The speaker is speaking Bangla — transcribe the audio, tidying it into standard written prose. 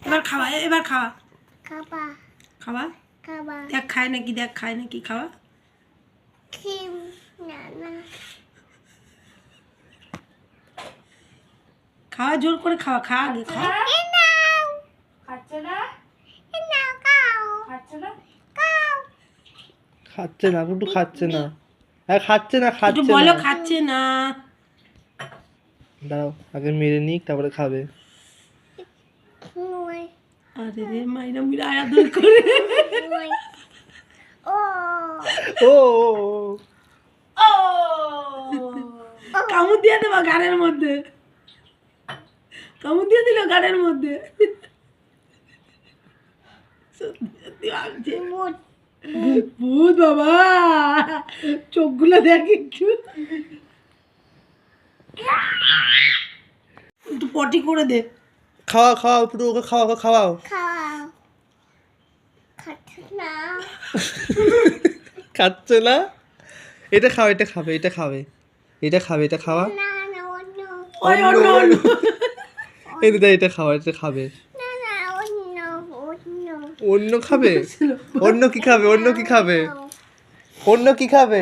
এবার খাওয়া, এবার খাওয়া, খাবা খাওয়া। খাবা দেখ খায় নাকি, দেখ খায় নাকি, খাওয়া। খিম না না খাওয়া, জোর করে খাওয়া, খা আগে খাওয়া। এ নাও খাচ্ছে না, এ নাও খাও খাচ্ছে না। খাও খাচ্ছে না, একটু খাচ্ছে না। হ্যাঁ খাচ্ছে না, একটু খাচ্ছে বলো না। খাচ্ছে না। দাঁড়াও, আগে মেরে নিক তারপরে খাবে। মুই আরে রে মাইরা মিরা আদর করে। মুই ও ও ও কামড় দিয়ে দেবো গানের মধ্যে, কামড় দিয়ে দিল গানের মধ্যে। সত্যি সত্যি ভাবছে মুট ভূত বাবা, চোখগুলো দেখ একটু, একটু পটি করে দে। খাওয়া খাওয়াও, একটু ওকে খাওয়া, ওকে খাওয়াও। খাও খাচ্ছে না খাচ্ছে না, এটা খাও, এটা খাবে, এটা খাবে, এটা খাবে, এটা খাওয়া। না না অন্য ওই অন্য অন্য। এই দিদা এটা খাওয়া, এটা খাবে। না না অন্য অন্য অন্য খাবে? অন্য কি খাবে? অন্য কি খাবে? অন্য কি খাবে?